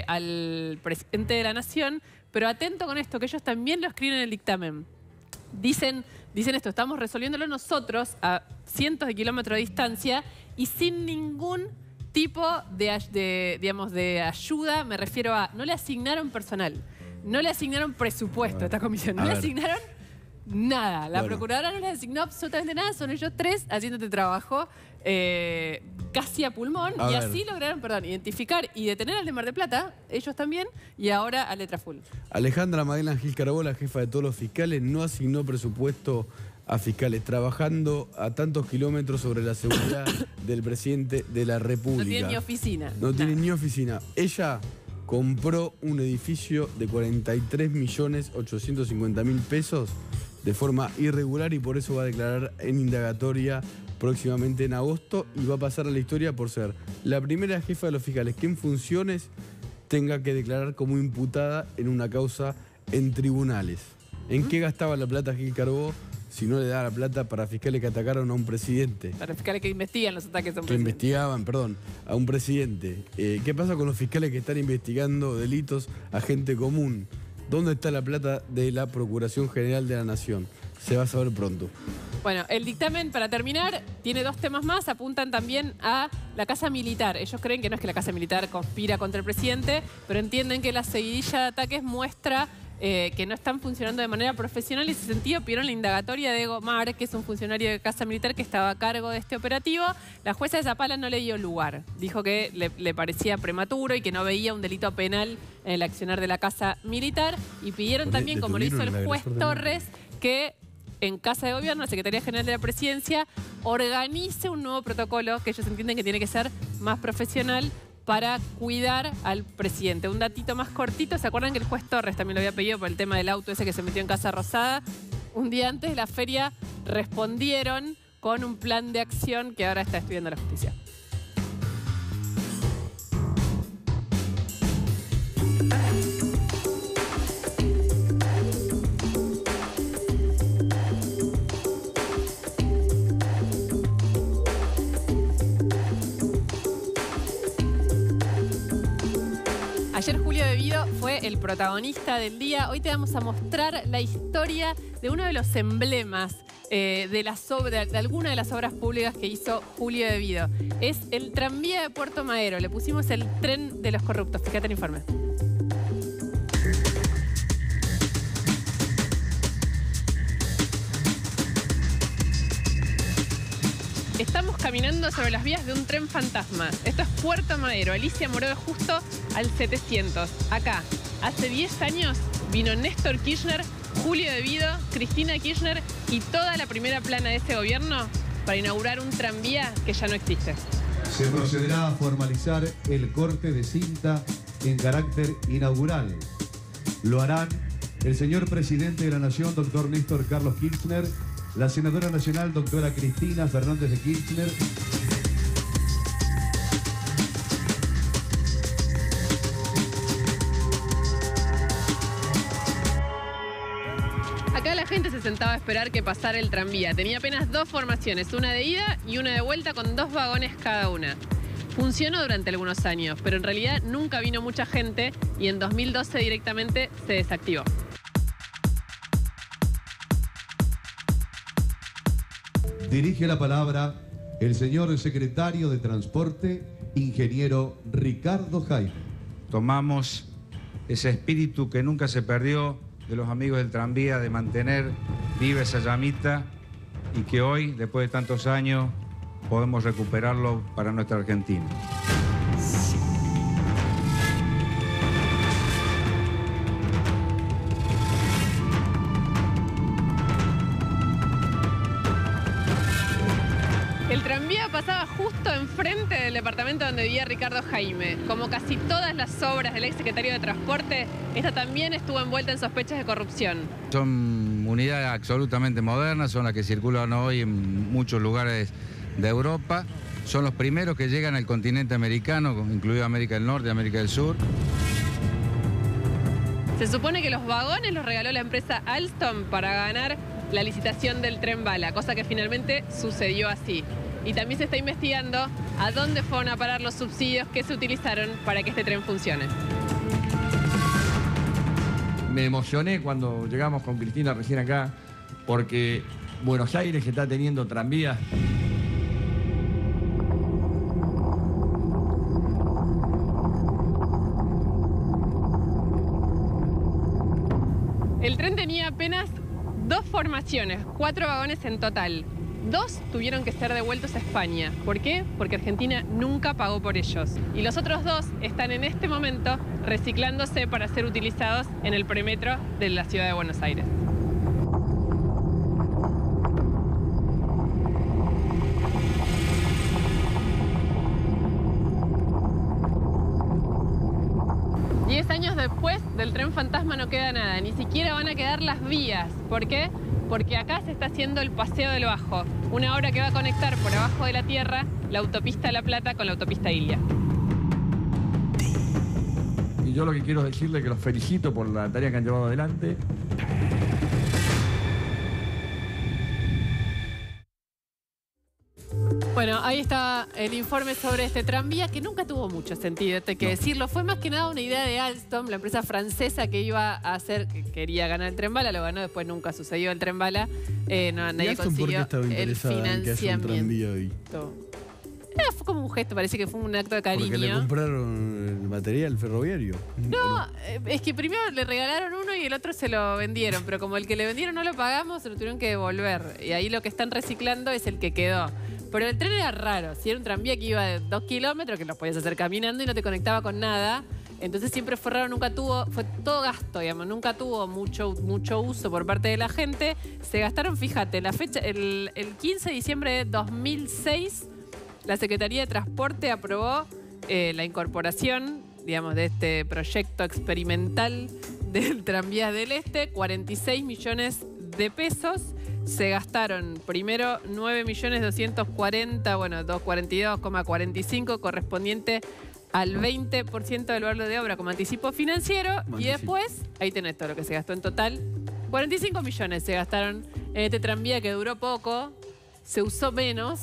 al presidente de la Nación. Pero atento con esto, que ellos también lo escriben en el dictamen. Dicen esto, estamos resolviéndolo nosotros a cientos de kilómetros de distancia y sin ningún tipo de ayuda, me refiero a, no le asignaron personal, no le asignaron presupuesto a esta comisión, no le asignaron nada. La procuradora no les asignó absolutamente nada, son ellos 3 haciendo este trabajo casi a pulmón y así lograron, identificar y detener al de Mar del Plata, ellos también, y ahora a Letra Full. Alejandra Magellan Gils Carbó, la jefa de todos los fiscales, no asignó presupuesto a fiscales, trabajando a tantos kilómetros sobre la seguridad del presidente de la República. No tiene ni oficina. No tiene ni oficina. Ella compró un edificio de 43.850.000 pesos de forma irregular y por eso va a declarar en indagatoria próximamente en agosto y va a pasar a la historia por ser la primera jefa de los fiscales que en funciones tenga que declarar como imputada en una causa en tribunales. ¿En qué gastaba la plata Gils Carbó si no le daba la plata para fiscales que atacaron a un presidente? Para fiscales que investigan los ataques a un presidente. Que investigaban, a un presidente. ¿Qué pasa con los fiscales que están investigando delitos a gente común? ¿Dónde está la plata de la Procuración General de la Nación? Se va a saber pronto. Bueno, el dictamen, para terminar, tiene 2 temas más. Apuntan también a la Casa Militar. Ellos creen que no es que la Casa Militar conspira contra el presidente, pero entienden que la seguidilla de ataques muestra que no están funcionando de manera profesional y en ese sentido pidieron la indagatoria de Gomar, que es un funcionario de Casa Militar que estaba a cargo de este operativo. La jueza de Zapala no le dio lugar. Dijo que le parecía prematuro y que no veía un delito penal en el accionar de la Casa Militar. Y pidieron también, como lo hizo el juez Torres, que en Casa de Gobierno, la Secretaría General de la Presidencia, organice un nuevo protocolo que ellos entienden que tiene que ser más profesional para cuidar al presidente. Un datito más cortito, ¿se acuerdan que el juez Torres también lo había pedido por el tema del auto ese que se metió en Casa Rosada? Un día antes de la feria respondieron con un plan de acción que ahora está estudiando la justicia. Ayer Julio De Vido fue el protagonista del día. Hoy te vamos a mostrar la historia de uno de los emblemas de alguna de las obras públicas que hizo Julio De Vido. Es el tranvía de Puerto Madero. Le pusimos el tren de los corruptos. Fíjate el informe. Estamos caminando sobre las vías de un tren fantasma. Esto es Puerto Madero. Alicia moró justo al 700. Acá, hace 10 años, vino Néstor Kirchner, Julio De Vido, Cristina Kirchner y toda la primera plana de ese gobierno para inaugurar un tranvía que ya no existe. Se procederá a formalizar el corte de cinta en carácter inaugural. Lo harán el señor presidente de la Nación, doctor Néstor Carlos Kirchner, la senadora nacional, doctora Cristina Fernández de Kirchner. Acá la gente se sentaba a esperar que pasara el tranvía. Tenía apenas 2 formaciones, una de ida y una de vuelta con 2 vagones cada una. Funcionó durante algunos años, pero en realidad nunca vino mucha gente y en 2012 directamente se desactivó. Dirige la palabra el señor secretario de Transporte, ingeniero Ricardo Jaime. Tomamos ese espíritu que nunca se perdió de los amigos del tranvía, de mantener viva esa llamita y que hoy, después de tantos años, podemos recuperarlo para nuestra Argentina. El tranvía pasaba justo enfrente del departamento donde vivía Ricardo Jaime. Como casi todas las obras del ex secretario de Transporte, esta también estuvo envuelta en sospechas de corrupción. Son unidades absolutamente modernas, son las que circulan hoy en muchos lugares de Europa. Son los primeros que llegan al continente americano, incluido América del Norte y América del Sur. Se supone que los vagones los regaló la empresa Alstom para ganar la licitación del tren bala, cosa que finalmente sucedió así. Y también se está investigando a dónde fueron a parar los subsidios que se utilizaron para que este tren funcione. Me emocioné cuando llegamos con Cristina recién acá, porque Buenos Aires está teniendo tranvías. El tren tenía apenas 2 formaciones, 4 vagones en total. 2 tuvieron que ser devueltos a España. ¿Por qué? Porque Argentina nunca pagó por ellos. Y los otros 2 están en este momento reciclándose para ser utilizados en el premetro de la ciudad de Buenos Aires. Años después del tren fantasma no queda nada, ni siquiera van a quedar las vías. ¿Por qué? Porque acá se está haciendo el Paseo del Bajo, una obra que va a conectar por abajo de la tierra la autopista La Plata con la autopista Ilia. Y yo lo que quiero decirle es que los felicito por la tarea que han llevado adelante. Bueno, ahí está el informe sobre este tranvía, que nunca tuvo mucho sentido, hay que decirlo. Fue más que nada una idea de Alstom, la empresa francesa que iba a hacer, que quería ganar el tren bala, lo ganó, después nunca sucedió el tren bala. Nadie consiguió el financiamiento. Fue como un gesto, parece que fue un acto de cariño. Porque le compraron el material ferroviario. No, es que primero le regalaron uno y el otro se lo vendieron, pero como el que le vendieron no lo pagamos, se lo tuvieron que devolver. Y ahí lo que están reciclando es el que quedó. Pero el tren era raro, si era un tranvía que iba de 2 kilómetros, que los podías hacer caminando y no te conectaba con nada. Entonces siempre fue raro, nunca tuvo, fue todo gasto, digamos, nunca tuvo mucho uso por parte de la gente. Se gastaron, fíjate, la fecha, el 15 de diciembre de 2006, la Secretaría de Transporte aprobó la incorporación, digamos, de este proyecto experimental del Tranvía del Este, 46 millones de pesos. Se gastaron primero 9.240.000, bueno, 242,45 correspondiente al 20% del valor de obra como anticipo financiero. Y después, ahí tenés todo lo que se gastó en total. 45 millones se gastaron en este tranvía que duró poco, se usó menos.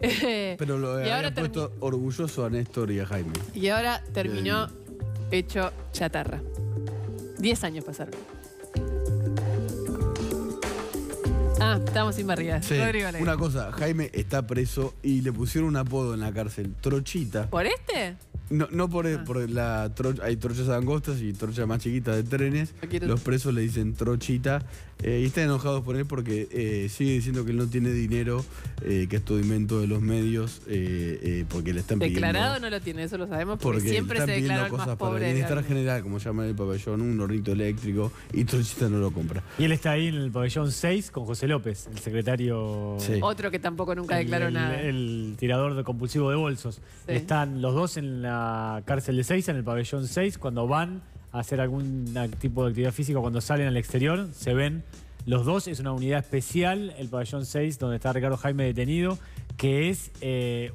Pero lo había puesto orgulloso a Néstor y a Jaime. Y ahora terminó hecho chatarra. 10 años pasaron. Estamos sin barriga. Sí, una cosa, Jaime está preso y le pusieron un apodo en la cárcel, Trochita. ¿Por este? No por la trocha, hay trochas angostas y trochas más chiquitas de trenes. Los presos le dicen trochita y están enojados por él porque sigue diciendo que él no tiene dinero, que es todo invento de los medios, porque le están pidiendo. Declarado no lo tiene, eso lo sabemos, porque siempre se declara el más cosas para pobre. el bienestar general, como llaman el pabellón, un hornito eléctrico, y trochita no lo compra. Y él está ahí en el pabellón 6 con José López, el secretario. Sí. Otro que tampoco nunca declaró nada. El tirador de compulsivo de bolsos. Sí. Están los dos en la cárcel de 6, en el pabellón 6, cuando van a hacer algún tipo de actividad física, cuando salen al exterior, se ven los dos. Es una unidad especial, el pabellón 6, donde está Ricardo Jaime detenido, que es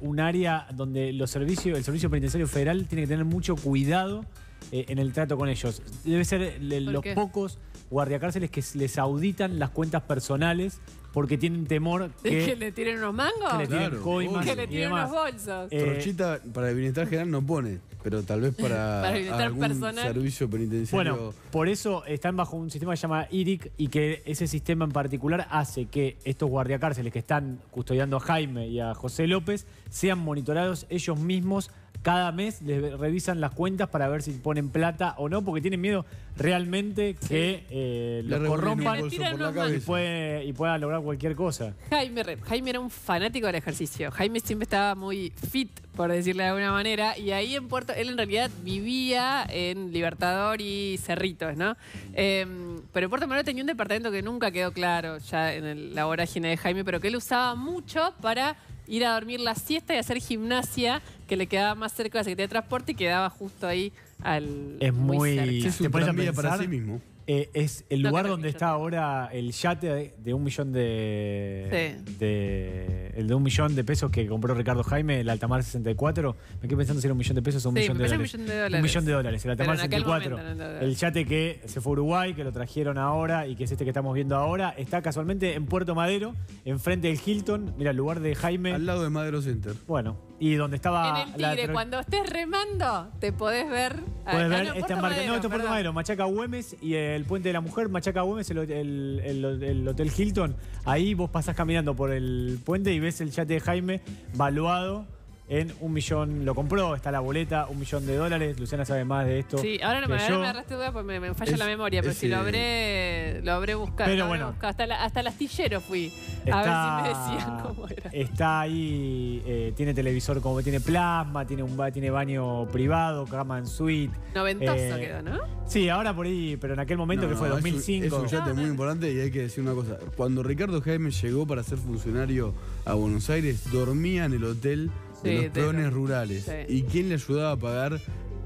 un área donde el Servicio Penitenciario Federal tiene que tener mucho cuidado en el trato con ellos. Debe ser los pocos guardiacárceles que les auditan las cuentas personales porque tienen temor que le tiren unos mangos, que le tiren coimas, que le tiren unos bolsos. Trochita para el bienestar general no pone, pero tal vez para algún personal. servicio penitenciario. Bueno, por eso están bajo un sistema que se llama IRIC y que ese sistema en particular hace que estos guardiacárceles que están custodiando a Jaime y a José López sean monitorados ellos mismos. Cada mes les revisan las cuentas para ver si ponen plata o no, porque tienen miedo realmente que los corrompan y puedan lograr cualquier cosa. Jaime era un fanático del ejercicio. Jaime siempre estaba muy fit, por decirle de alguna manera, y ahí en Puerto, él en realidad vivía en Libertador y Cerritos, ¿no? Pero en Puerto Madero tenía un departamento que nunca quedó claro ya en la vorágine de Jaime, pero que él usaba mucho para ir a dormir la siesta y hacer gimnasia, que le quedaba más cerca de la Secretaría de Transporte y quedaba justo ahí al... Es muy... Es un tranvía para sí mismo. Es el lugar donde está ahora el yate de $1 millón el de $1 millón de pesos que compró Ricardo Jaime, el Altamar 64. Me quedé pensando si era $1 millón de pesos o $1 millón de dólares. $1 millón de dólares, el Altamar 64. El yate que se fue a Uruguay, que lo trajeron ahora y que es este que estamos viendo ahora, está casualmente en Puerto Madero, enfrente del Hilton. Mira, el lugar de Jaime. Al lado de Madero Center. Bueno, y donde estaba... En el Tigre, cuando estés remando, te podés ver... Puedes ver esta embarcación. No, esto es Puerto Madero, Machaca Güemes y el Puente de la Mujer, Machaca Güemes, el Hotel Hilton. Ahí vos pasás caminando por el puente y ves el yate de Jaime valuado en $1 millón. Lo compró, está la boleta, $1 millón de dólares. Luciana sabe más de esto. Sí, ahora me agarraste duda porque me falla la memoria, pero si lo habré buscado. Pero bueno, hasta el astillero fui a ver si me decían cómo era. Está ahí, tiene televisor, como tiene plasma, tiene baño privado, cama en suite. Noventoso quedó, ¿no? Sí, ahora por ahí, pero en aquel momento que fue 2005. Es un yate muy importante y hay que decir una cosa. Cuando Ricardo Jaime llegó para ser funcionario a Buenos Aires, dormía en el hotel de los peones rurales. Sí. ¿Y quién le ayudaba a pagar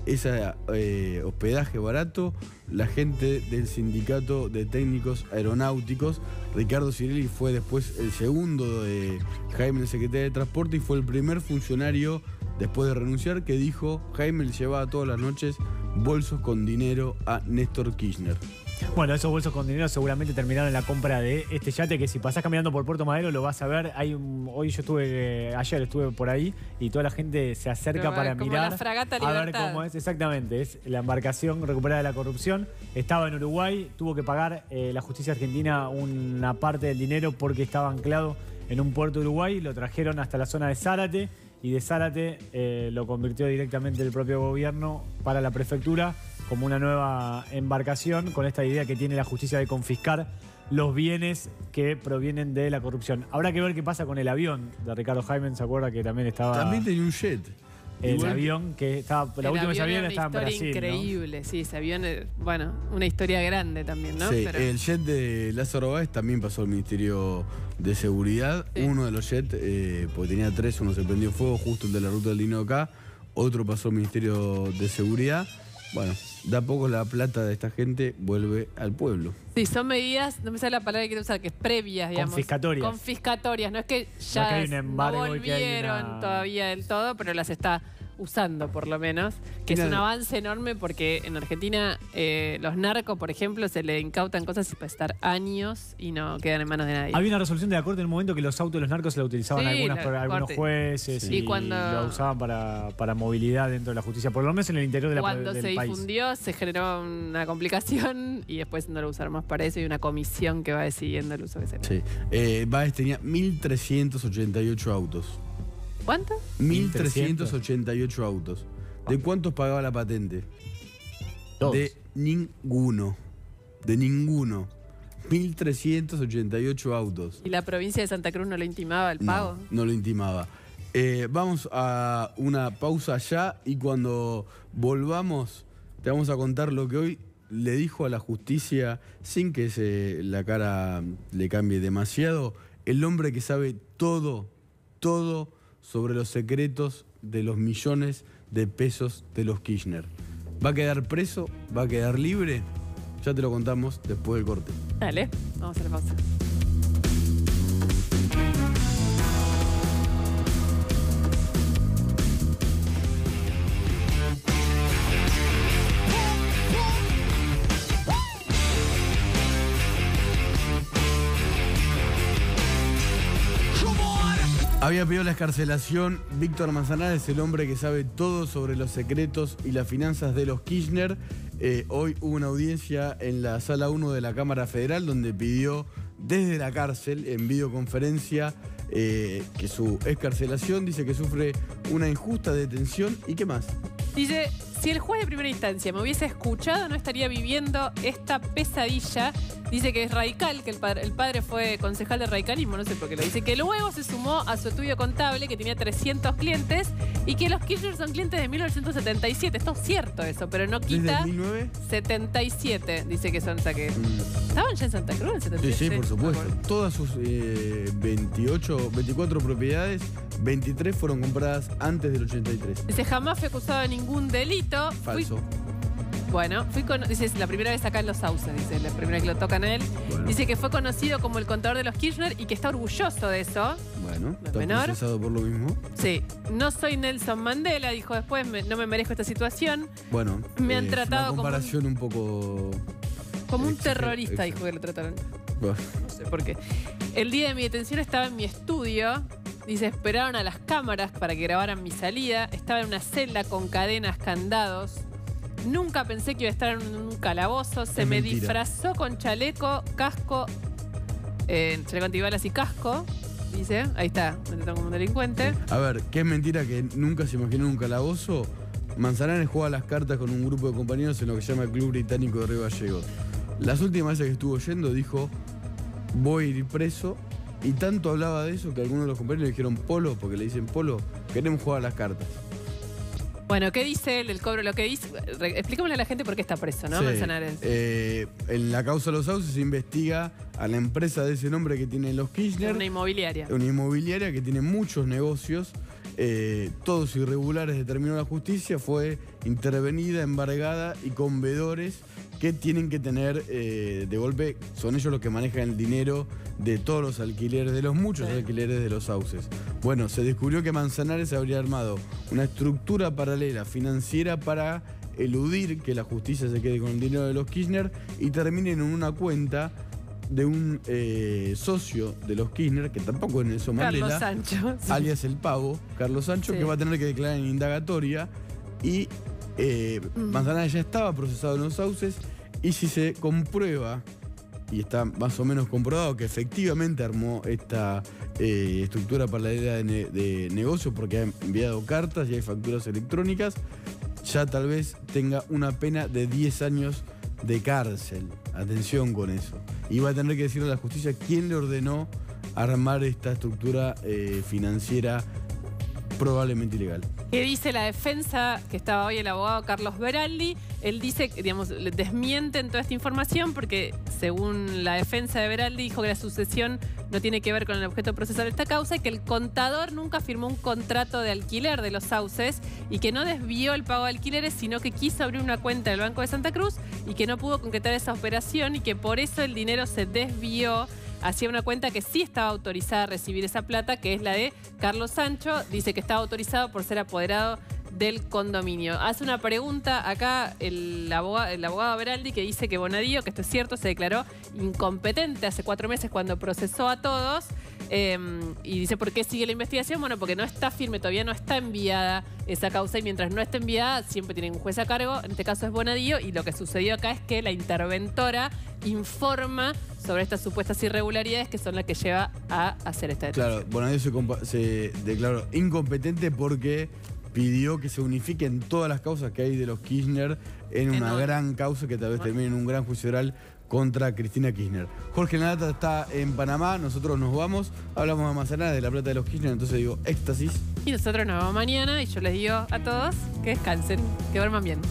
ese hospedaje barato? La gente del Sindicato de Técnicos Aeronáuticos. Ricardo Cirelli fue después el segundo de Jaime, el secretario de Transporte, y fue el primer funcionario, después de renunciar, que dijo: Jaime le llevaba todas las noches bolsos con dinero a Néstor Kirchner. Bueno, esos bolsos con dinero seguramente terminaron en la compra de este yate, que si pasás caminando por Puerto Madero lo vas a ver. Ayer estuve por ahí y toda la gente se acerca para mirar, la fragata a ver Libertad. cómo es. exactamente. Es la embarcación recuperada de la corrupción. Estaba en Uruguay, tuvo que pagar la justicia argentina una parte del dinero porque estaba anclado en un puerto de Uruguay. Lo trajeron hasta la zona de Zárate y de Zárate lo convirtió directamente el propio gobierno para la prefectura como una nueva embarcación, con esta idea que tiene la justicia de confiscar los bienes que provienen de la corrupción. Habrá que ver qué pasa con el avión de Ricardo Jaime. ¿Se acuerda que también estaba...? También tenía un jet. El avión que estaba... La última vez que avión estaba en Brasil, increíble, ¿no? Sí, ese avión, bueno, una historia grande también, ¿no? Sí, pero... el jet de Lázaro Báez también pasó al Ministerio de Seguridad. Sí. Uno de los jets, porque tenía 3, uno se prendió fuego, justo el de la ruta del Dino acá. Otro pasó al Ministerio de Seguridad. Bueno, da poco la plata de esta gente vuelve al pueblo. Sí, son medidas, no me sale la palabra que quiero usar, que es previas, digamos. Confiscatorias. Confiscatorias, no es que ya no volvieron todavía del todo, pero las está usando por lo menos, que es un avance enorme porque en Argentina los narcos, por ejemplo, se le incautan cosas y puede estar años y no quedan en manos de nadie. Había una resolución de la Corte en el momento que los autos de los narcos se la utilizaban algunos jueces y lo usaban para movilidad dentro de la justicia, por lo menos en el interior del país. Cuando se difundió se generó una complicación y después no lo usaron más para eso y una comisión que va decidiendo el uso que se le. Sí. Báez tenía 1.388 autos. ¿Cuánto? 1.388 autos. ¿De cuántos pagaba la patente? Todos. De ninguno. De ninguno. 1.388 autos. ¿Y la provincia de Santa Cruz no lo intimaba el pago? No lo intimaba. Vamos a una pausa ya y cuando volvamos te vamos a contar lo que hoy le dijo a la justicia, sin que la cara le cambie demasiado, el hombre que sabe todo sobre los secretos de los millones de pesos de los Kirchner. ¿Va a quedar preso? ¿Va a quedar libre? Ya te lo contamos después del corte. Dale, vamos a la pausa. Había pedido la excarcelación. Víctor Manzanares, el hombre que sabe todo sobre los secretos y las finanzas de los Kirchner. Hoy hubo una audiencia en la Sala 1 de la Cámara Federal donde pidió desde la cárcel, en videoconferencia, que su excarcelación. Dice que sufre una injusta detención. ¿Y qué más? Dice, si el juez de primera instancia me hubiese escuchado, no estaría viviendo esta pesadilla. Dice que es radical, que el padre fue concejal de radicalismo, no sé por qué lo dice, que luego se sumó a su estudio contable, que tenía 300 clientes, y que los Kirchner son clientes de 1977. Esto es cierto eso, pero no quita... ¿Desde 1977, dice que son, o sea que... ¿Estaban ya en Santa Cruz en 77? Sí, por supuesto. Todas sus 24 propiedades, 23 fueron compradas antes del 83. Dice, jamás fue acusado de ningún delito. Falso. Dice, es la primera vez acá en Los Sauces, dice, la primera vez que lo tocan a él. Bueno. Dice que fue conocido como el contador de los Kirchner y que está orgulloso de eso. Bueno, está procesado por lo mismo. Sí, no soy Nelson Mandela, dijo después, no me merezco esta situación. Bueno, me han tratado una comparación un poco... Como un terrorista, dijo que lo trataron. Bueno. No sé por qué. El día de mi detención estaba en mi estudio. Dice, esperaron a las cámaras para que grabaran mi salida. Estaba en una celda con cadenas, candados. Nunca pensé que iba a estar en un calabozo. Se me disfrazó con chaleco, casco, chaleco antibalas y casco. Dice, ahí está, me trataron como un delincuente. A ver, ¿qué es mentira que nunca se imaginó en un calabozo? Manzanares juega las cartas con un grupo de compañeros en lo que se llama el Club Británico de Río Gallegos. Las últimas veces que estuvo yendo dijo, voy a ir preso. Y tanto hablaba de eso que algunos de los compañeros le dijeron, Polo, porque le dicen, Polo, queremos jugar a las cartas. Bueno, ¿qué dice él? El cobro, lo que dice... Explícamele a la gente por qué está preso, ¿no, sí. Manzanares? En la causa de Los Sauces se investiga a la empresa de ese nombre que tienen los Kirchner. Una inmobiliaria. Una inmobiliaria que tiene muchos negocios, todos irregulares, determinó la justicia, fue intervenida, embargada y con vedores que tienen que tener de golpe, son ellos los que manejan el dinero de todos los alquileres, de los muchos alquileres de Los Sauces. Bueno, se descubrió que Manzanares habría armado una estructura paralela financiera para eludir que la justicia se quede con el dinero de los Kirchner y terminen en una cuenta de un socio de los Kirchner, que tampoco es Nelson Mandela, Carlos Sancho, sí. alias el Pavo, Carlos Sancho, que va a tener que declarar en indagatoria y Manzanares ya estaba procesado en Los Sauces y si se comprueba, y está más o menos comprobado que efectivamente armó esta estructura paralela de negocio porque ha enviado cartas y hay facturas electrónicas, ya tal vez tenga una pena de 10 años de cárcel. Atención con eso. Y va a tener que decirle a la justicia quién le ordenó armar esta estructura financiera probablemente ilegal. ¿Qué dice la defensa? Que estaba hoy el abogado Carlos Beraldi. Él dice, digamos, desmienten toda esta información porque, según la defensa de Beraldi, dijo que la sucesión no tiene que ver con el objeto procesal de esta causa y que el contador nunca firmó un contrato de alquiler de Los Sauces y que no desvió el pago de alquileres, sino que quiso abrir una cuenta del Banco de Santa Cruz y que no pudo concretar esa operación y que por eso el dinero se desvió hacia una cuenta que sí estaba autorizada a recibir esa plata, que es la de Carlos Sancho. Dice que estaba autorizado por ser apoderado del condominio. Hace una pregunta acá el abogado Beraldi, que dice que Bonadío, que esto es cierto, se declaró incompetente hace 4 meses cuando procesó a todos. Y dice, ¿por qué sigue la investigación? Bueno, porque no está firme, todavía no está enviada esa causa y mientras no esté enviada siempre tienen un juez a cargo, en este caso es Bonadío, y lo que sucedió acá es que la interventora informa sobre estas supuestas irregularidades que son las que lleva a hacer esta detención. Claro, Bonadío se declaró incompetente porque pidió que se unifiquen todas las causas que hay de los Kirchner en una gran causa que tal vez termine en un gran juicio oral contra Cristina Kirchner. Jorge Lanata está en Panamá, nosotros nos vamos, hablamos de Manzanares, de la plata de los Kirchner, entonces digo éxtasis. Y nosotros nos vemos mañana y yo les digo a todos que descansen, que duerman bien.